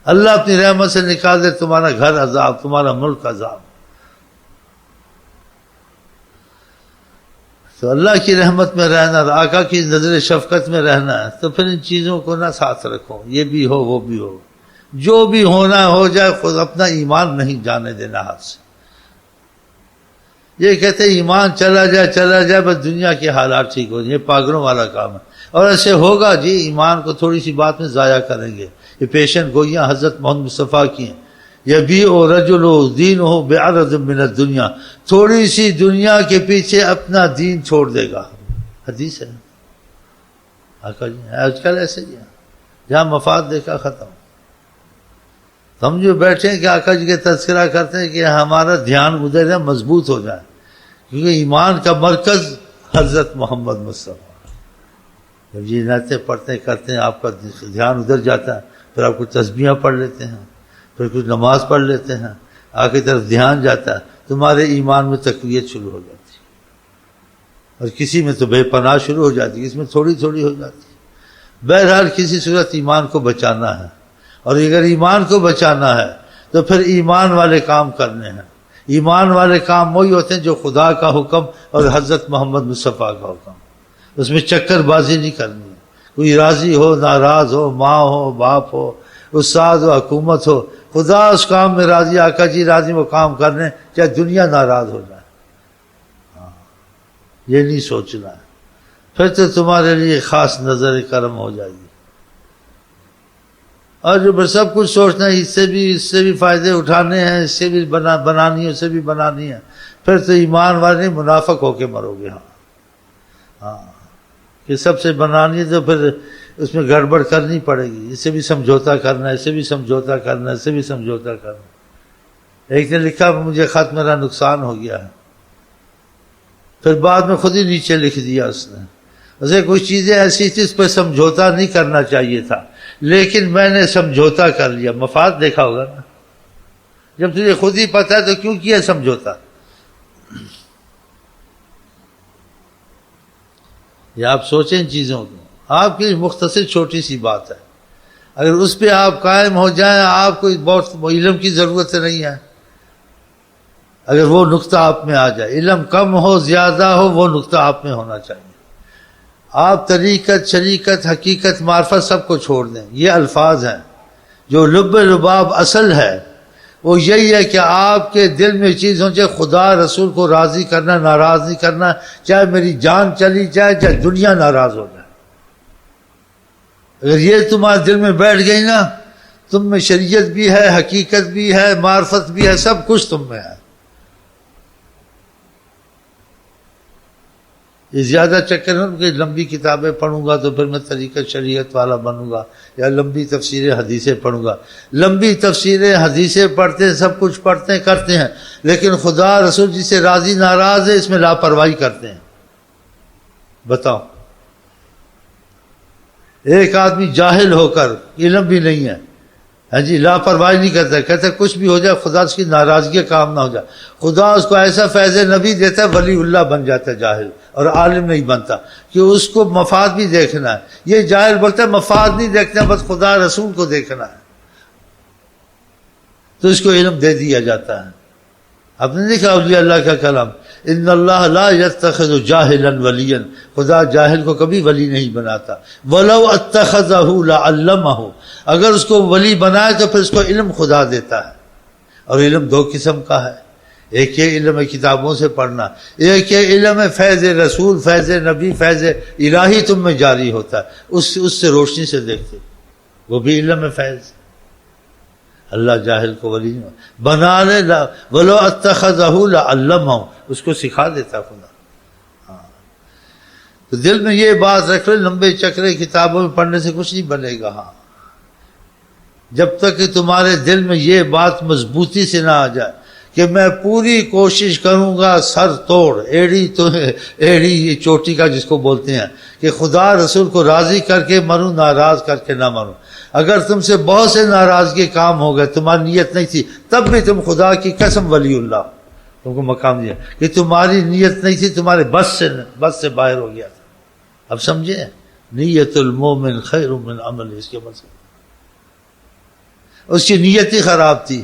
اللہ اپنی رحمت سے نکال دے تمہارا گھر عذاب، تمہارا ملک عذاب. تو اللہ کی رحمت میں رہنا، آقا کی نظر شفقت میں رہنا ہے، تو پھر ان چیزوں کو نہ ساتھ رکھو، یہ بھی ہو وہ بھی ہو، جو بھی ہونا ہو جائے، خود اپنا ایمان نہیں جانے دینا ہاتھ سے. یہ کہتے ہیں ایمان چلا جائے بس دنیا کے حالات ٹھیک ہو جائیں، یہ پاگلوں والا کام ہے. اور ایسے ہوگا جی، ایمان کو تھوڑی سی بات میں ضائع کریں گے. یہ پیشن گوئیاں حضرت محمد مصطفیٰ کی ہیں. یبیع رجل دینہ بعرض من الدنیا، تھوڑی سی دنیا کے پیچھے اپنا دین چھوڑ دے گا. حدیث ہے آقا جی. آج کل ایسے ہی ہے، جہاں مفاد دیکھا ختم. ہم جو بیٹھے ہیں کہ آقا جی کے تذکرہ کرتے ہیں کہ ہمارا دھیان ادھر ہے، مضبوط ہو جائے، کیونکہ ایمان کا مرکز حضرت محمد مصطفیٰ. جب یہ نعتیں پڑھتے کرتے ہیں آپ کا دھیان ادھر جاتا ہے، پھر آپ کو تسبیحاں پڑھ لیتے ہیں، پھر کچھ نماز پڑھ لیتے ہیں، آگے طرف دھیان جاتا ہے، تمہارے ایمان میں تقویت شروع ہو جاتی ہے. اور کسی میں تو بے پناہ شروع ہو جاتی ہے، اس میں تھوڑی تھوڑی ہو جاتی ہے. بہرحال کسی صورت ایمان کو بچانا ہے، اور اگر ایمان کو بچانا ہے تو پھر ایمان والے کام کرنے ہیں. ایمان والے کام وہی ہوتے ہیں جو خدا کا حکم اور حضرت محمد مصطفیٰ کا حکم، اس میں چکر بازی نہیں کرنی ہے. کوئی راضی ہو ناراض ہو، ماں ہو باپ ہو، استاد ہو حکومت ہو، خدا اس کام میں راضی، آقا جی راضی، وہ کام کرنے چاہے دنیا ناراض ہو جائے. یہ نہیں سوچنا ہے، پھر تو تمہارے لیے خاص نظر کرم ہو جائے گی. اور جو سب کچھ سوچنا ہے، اس سے بھی فائدے اٹھانے ہیں، اس سے بھی بنانی ہے، اس سے بھی بنانی ہے، پھر تو ایمان والے منافق ہو کے مرو گے. ہاں کہ سب سے بنانی ہے تو پھر اس میں گڑبڑ کرنی پڑے گی. اس سے بھی سمجھوتا کرنا ہے، اس سے بھی سمجھوتا کرنا ہے، اس سے بھی سمجھوتا کرنا. ایک نے لکھا مجھے خط میرا نقصان ہو گیا ہے، پھر بعد میں خود ہی نیچے لکھ دیا اس نے. اسے کچھ چیزیں ایسی تھی اس پہ سمجھوتا نہیں کرنا چاہیے تھا، لیکن میں نے سمجھوتا کر لیا. مفاد دیکھا ہوگا نا، جب تجھے خود ہی پتہ ہے تو کیوں کیا سمجھوتا. یہ آپ سوچیں ان چیزوں کو. آپ کی مختصر چھوٹی سی بات ہے، اگر اس پہ آپ قائم ہو جائیں، آپ کو بہت علم کی ضرورت نہیں ہے. اگر وہ نقطہ آپ میں آ جائے، علم کم ہو زیادہ ہو، وہ نقطہ آپ میں ہونا چاہیے. آپ طریقت شریکت حقیقت معرفت سب کو چھوڑ دیں. یہ الفاظ ہیں جو لب لباب اصل ہے وہ یہی ہے کہ آپ کے دل میں چیز ہو چاہے خدا رسول کو راضی کرنا، ناراض نہیں کرنا، چاہے میری جان چلی جائے، چاہے دنیا ناراض ہو جائے. اگر یہ تمہارے دل میں بیٹھ گئی نا، تم میں شریعت بھی ہے، حقیقت بھی ہے، معرفت بھی ہے، سب کچھ تم میں ہے. یہ زیادہ چکر ہے کہ لمبی کتابیں پڑھوں گا تو پھر میں طریقہ شریعت والا بنوں گا، یا لمبی تفسیر حدیثیں پڑھوں گا. لمبی تفسیر حدیثیں پڑھتے ہیں، سب کچھ پڑھتے ہیں کرتے ہیں، لیکن خدا رسول جی سے راضی ناراض ہے، اس میں لاپرواہی کرتے ہیں. بتاؤ، ایک آدمی جاہل ہو کر علم بھی نہیں ہے، ہاں جی، لاپرواہی نہیں کرتا، کہتا ہے کچھ بھی ہو جائے خدا اس کی ناراضگی کام نہ ہو جائے. خدا اس کو ایسا فیض نبی دیتا ہے، ولی اللہ بن جاتا ہے جاہل، اور عالم نہیں بنتا، کہ اس کو مفاد بھی دیکھنا ہے. یہ جاہل بولتا ہے مفاد نہیں دیکھنا، بس خدا رسول کو دیکھنا ہے، تو اس کو علم دے دیا جاتا ہے. آپ نے دیکھا اولیاء اللہ کا کلام، ان اللہ لا یتخذ جاہلا ولیا، خدا جاہل کو کبھی ولی نہیں بناتا. ولو اتخذہ لعلمہ، اگر اس کو ولی بنائے تو پھر اس کو علم خدا دیتا ہے. اور علم دو قسم کا ہے، ایک یہ علم ہے کتابوں سے پڑھنا، ایک یہ علم ہے فیض رسول، فیض نبی، فیض الہی تم میں جاری ہوتا ہے، اس سے روشنی سے دیکھتے، وہ بھی علم ہے فیض. اللہ جاہل کو ولی بنا لے، ولو اتخذہ لعلمہ، اس کو سکھا دیتا خدا. تو دل میں یہ بات رکھ لے، لمبے چکرے کتابوں میں پڑھنے سے کچھ نہیں بنے گا. ہاں، جب تک کہ تمہارے دل میں یہ بات مضبوطی سے نہ آ جائے کہ میں پوری کوشش کروں گا سر توڑ، ایڑی یہ چوٹی کا جس کو بولتے ہیں، کہ خدا رسول کو راضی کر کے مروں، ناراض کر کے نہ مروں. اگر تم سے بہت سے ناراضگی کام ہو گئے، تمہاری نیت نہیں تھی، تب بھی تم خدا کی قسم ولی اللہ تم کو مقام دیا، کہ تمہاری نیت نہیں تھی، تمہارے بس سے باہر ہو گیا تھا. اب سمجھے، نیت المومن خیر من عمل، اس کے مطلب اس کی نیت ہی خراب تھی.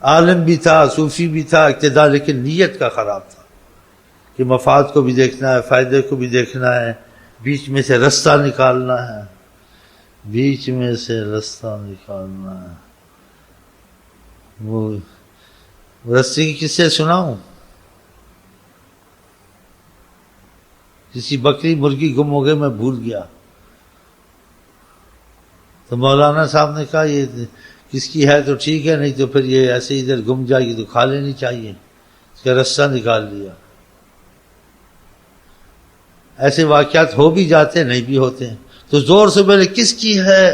عالم بھی تھا، صوفی بھی تھا، اقتدار، لیکن نیت کا خراب تھا کہ مفاد کو بھی دیکھنا ہے، فائدے کو بھی دیکھنا ہے، بیچ میں سے رستہ نکالنا ہے، بیچ میں سے رستہ نکالنا ہے. وہ رستے کی قصے سناؤں؟ کسی بکری مرغی گم ہو گئے، میں بھول گیا. تو مولانا صاحب نے کہا یہ کس کی ہے تو ٹھیک ہے، نہیں تو پھر یہ ایسے ادھر گم جائے گی تو کھا لینی چاہیے. اس کا رستہ نکال لیا. ایسے واقعات ہو بھی جاتے ہیں، نہیں بھی ہوتے ہیں. تو زور سے بولے کس کی ہے،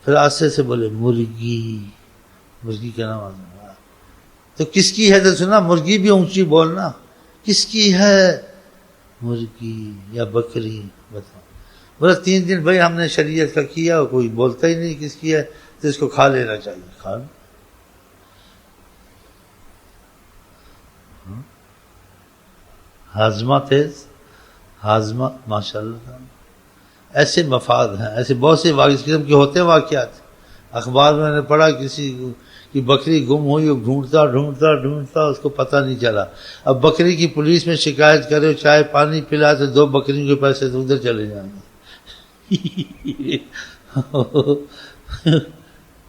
پھر آستے سے بولے مرغی. مرغی کا نام آتا. تو کس کی ہے تو سنا، مرغی بھی اونچی بولنا. کس کی ہے؟ مرغی یا بکری. بتاؤ. بولے 3 دن بھائی ہم نے شریعت کا کیا، کوئی بولتا ہی نہیں کس کی ہے، تو اس کو کھا لینا چاہیے. کھا لو. ہاضمہ تیز، ہاضمہ ماشاء اللہ. ایسے مفاد ہیں، ایسے بہت سے اس قسم کے ہوتے ہیں واقعات. اخبار میں نے پڑھا کسی کی بکری گم ہوئی، وہ ڈھونڈتا اس کو پتہ نہیں چلا. اب بکری کی پولیس میں شکایت کرے، چائے پانی پلا تو 2 بکریوں کے پیسے تو ادھر چلے جائیں گے.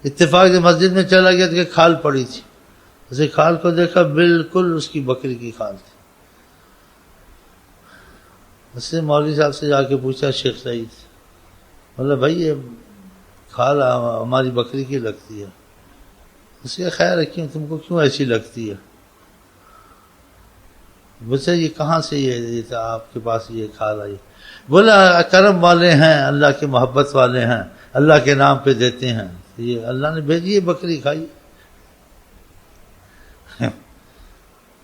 اتفاق سے مسجد میں چلا گیا تو کہ کھال پڑی تھی. اسے کھال کو دیکھا، بالکل اس کی بکری کی کھال تھی. اس نے مولوی صاحب سے جا کے پوچھا، شیخ سعید، بولا بھائی یہ کھال ہماری بکری کی لگتی ہے. اس کے خیر کیوں، تم کو کیوں ایسی لگتی ہے؟ بچہ یہ کہاں سے یہ آپ کے پاس یہ کھال آئی؟ بولا کرم والے ہیں، اللہ کے محبت والے ہیں، اللہ کے نام پہ دیتے ہیں، یہ اللہ نے بھیجی ہے بکری کھائی.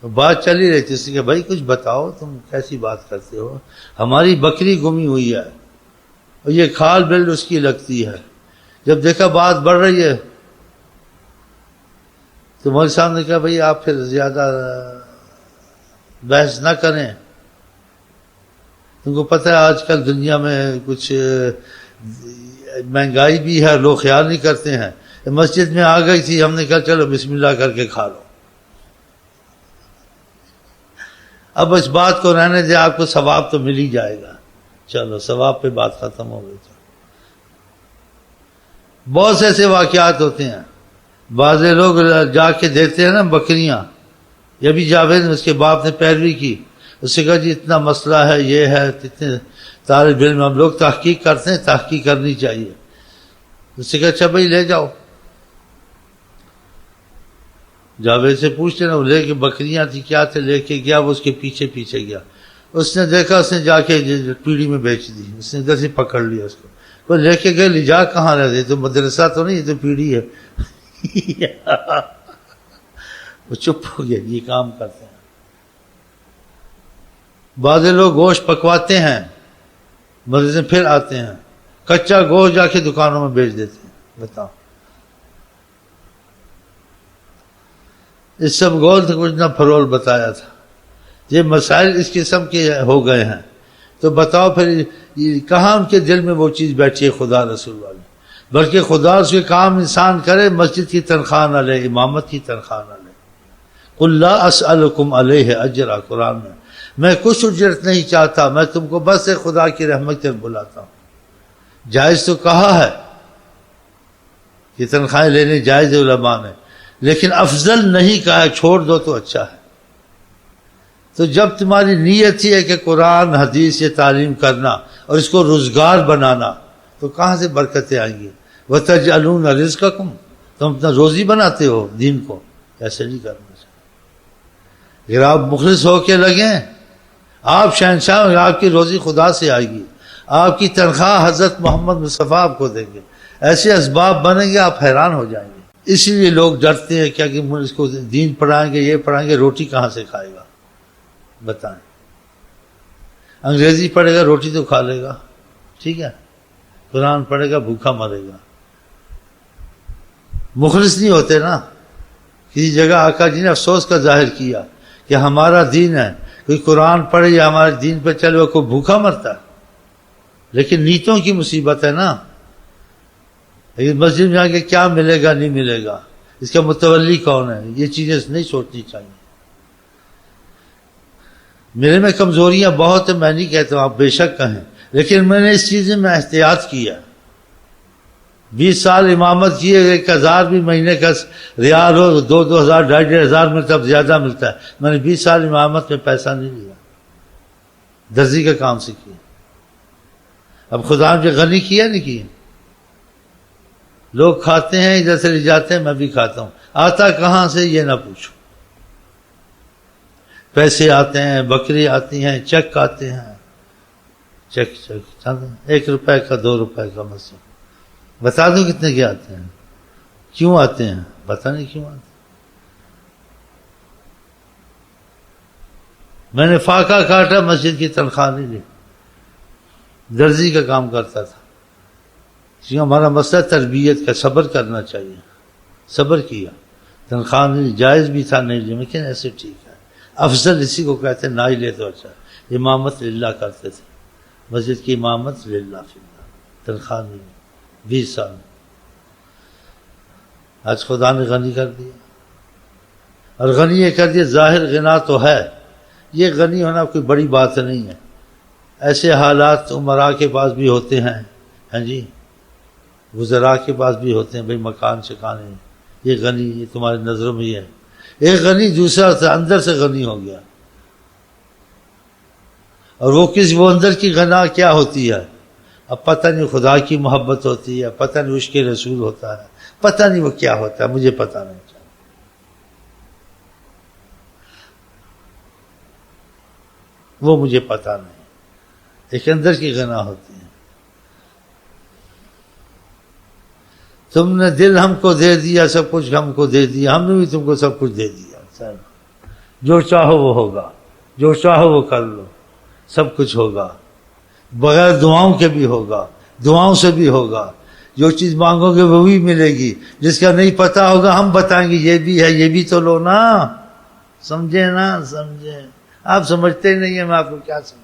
بات چلی رہی تھی. اس نے کہا بھائی کچھ بتاؤ، تم کیسی بات کرتے ہو، ہماری بکری گمی ہوئی ہے اور یہ کھال بلڈ اس کی لگتی ہے. جب دیکھا بات بڑھ رہی ہے تو مولوی صاحب نے کہا بھائی آپ پھر زیادہ بحث نہ کریں. تم کو پتہ ہے آج کل دنیا میں کچھ مہنگائی بھی ہے، لوگ خیال نہیں کرتے ہیں. مسجد میں آ گئی تھی، ہم نے کہا چلو بسم اللہ کر کے کھا لو. اب اس بات کو رہنے دے، آپ کو ثواب تو مل ہی جائے گا. چلو ثواب پہ بات ختم ہو گئی. بہت سے ایسے واقعات ہوتے ہیں. بعض لوگ جا کے دیتے ہیں نا بکریاں. یہ بھی جاوید اس کے باپ نے پیروی کی. اس سے کہا جی اتنا مسئلہ ہے، یہ ہے، اتنے طالب علم ہم لوگ تحقیق کرتے ہیں، تحقیق کرنی چاہیے. اس سے کہا اچھا بھائی لے جاؤ. جاوید سے پوچھتے نا، وہ لے کے بکریاں تھی کیا تھے، لے کے گیا. وہ اس کے پیچھے پیچھے گیا. اس نے دیکھا، اس نے جا کے پیڑھی میں بیچ دی. اس نے ادھر سے پکڑ لیا اس کو. وہ لے کے گئے، لے جا کہاں رہتے، تو مدرسہ تو نہیں، یہ تو پیڑھی ہے. وہ چپ ہو گیا. یہ کام کرتے ہیں. بعض لوگ گوشت پکواتے ہیں، مدرسے پھر آتے ہیں، کچا گوشت جا کے دکانوں میں بیچ دیتے ہیں. بتاؤ. اس سب گول تو کچھ نہ پھرول بتایا تھا. یہ مسائل اس قسم کے ہو گئے ہیں. تو بتاؤ پھر کہاں ان کے دل میں وہ چیز بیٹھی ہے خدا رسول والی. بلکہ خدا اس کے کام انسان کرے، مسجد کی تنخواہ نہ لے، امامت کی تنخواہ نہ لے. قل لا اسألکم علیہ اجرا. قرآن میں کچھ اجرت نہیں چاہتا، میں تم کو بس خدا کی رحمت سے بلاتا ہوں. جائز تو کہا ہے کہ تنخواہیں لینے جائز علماء نے، لیکن افضل نہیں کہا ہے. چھوڑ دو تو اچھا ہے. تو جب تمہاری نیت ہی ہے کہ قرآن حدیث سے تعلیم کرنا اور اس کو روزگار بنانا، تو کہاں سے برکتیں آئیں گی؟ وَتَجْعَلُونَ رِزْقَكُمْ. تم اپنا روزی بناتے ہو دین کو. ایسے نہیں کرنا چاہیے. اگر آپ مخلص ہو کے لگیں، آپ شہنشاہ، آپ کی روزی خدا سے آئے گی. آپ کی تنخواہ حضرت محمد مصطفیٰ آپ کو دیں گے. ایسے اسباب بنیں گے، آپ حیران ہو جائیں گے. اسی لیے لوگ ڈرتے ہیں کیا کہ اس کو دین پڑھائیں گے، یہ پڑھائیں گے، روٹی کہاں سے کھائے گا؟ بتائیں. انگریزی پڑھے گا روٹی تو کھا لے گا، ٹھیک ہے. قرآن پڑھے گا بھوکا مرے گا. مخلص نہیں ہوتے نا. کسی جگہ آقا جی نے افسوس کا ظاہر کیا کہ ہمارا دین ہے، کوئی قرآن پڑھے یا ہمارے دین پہ چلے وہ کوئی بھوکا مرتا ہے. لیکن نیتوں کی مصیبت ہے نا. لیکن مسجد میں آ کے کیا ملے گا نہیں ملے گا، اس کا متولی کون ہے، یہ چیزیں نہیں سوچنی چاہیے۔ میرے میں کمزوریاں بہت ہیں، میں نہیں کہتا ہوں، آپ بے شک کہیں، لیکن میں نے اس چیز میں احتیاط کیا۔ 20 سال امامت کیے، 1000 بھی مہینے کا ریال ہو، 2,000 2,500 ملتا، اب زیادہ ملتا ہے۔ میں نے 20 سال امامت میں پیسہ نہیں لیا، درزی کا کام سے کیا۔ اب خدا نے غنی کیا نہیں کیا؟ لوگ کھاتے ہیں، ادھر سے لے جاتے ہیں، میں بھی کھاتا ہوں، آتا کہاں سے یہ نہ پوچھو۔ پیسے آتے ہیں، بکری آتی ہیں، چیک آتے ہیں، چیک 1 روپے کا 2 روپے کا مسئلہ، بتا دو کتنے کے آتے ہیں، کیوں آتے ہیں، پتہ نہیں کیوں آتے ہیں۔ میں نے فاقہ کاٹا، مسجد کی تنخواہ نہیں لی، درزی کا کام کرتا تھا، کیونکہ ہمارا مسئلہ تربیت کا، صبر کرنا چاہیے، صبر کیا، تنخواہ نہیں لی، جائز بھی تھا نہیں لی، لیکن ایسے ٹھیک ہے، افضل اسی کو کہتے ہیں، نہ ہی لے تو اچھا۔ امامت للہ کرتے تھے، مسجد کی امامت للہ فی اللہ، تنخواہ نہیں لی 20 سال۔ آج خدا نے غنی کر دیا، اور غنی یہ کر دیا، ظاہر غنا تو ہے، یہ غنی ہونا کوئی بڑی بات نہیں ہے۔ ایسے حالات عمراء کے پاس بھی ہوتے ہیں، ہاں جی، وزراء کے پاس بھی ہوتے ہیں، بھئی مکان شکانے، یہ غنی، یہ تمہاری نظروں میں یہ ہے۔ ایک غنی دوسرا اندر سے غنی ہو گیا، اور وہ اندر کی غنا کیا ہوتی ہے، اب پتہ نہیں خدا کی محبت ہوتی ہے، پتہ نہیں عشق رسول ہوتا ہے، پتہ نہیں وہ کیا ہوتا ہے، مجھے پتہ نہیں چاہیے۔ وہ مجھے پتہ نہیں، ایک اندر کی غنا ہوتی ہے۔ تم نے دل ہم کو دے دیا، سب کچھ ہم کو دے دیا، ہم نے بھی تم کو سب کچھ دے دیا، جو چاہو وہ ہوگا، جو چاہو وہ کر لو، سب کچھ ہوگا، بغیر دعاؤں کے بھی ہوگا، دعاؤں سے بھی ہوگا، جو چیز مانگو گے وہ بھی ملے گی، جس کا نہیں پتہ ہوگا ہم بتائیں گے یہ بھی ہے، یہ بھی تو لو نا، سمجھے نا، سمجھے؟ آپ سمجھتے نہیں ہیں، میں آپ کو کیا سمجھوں۔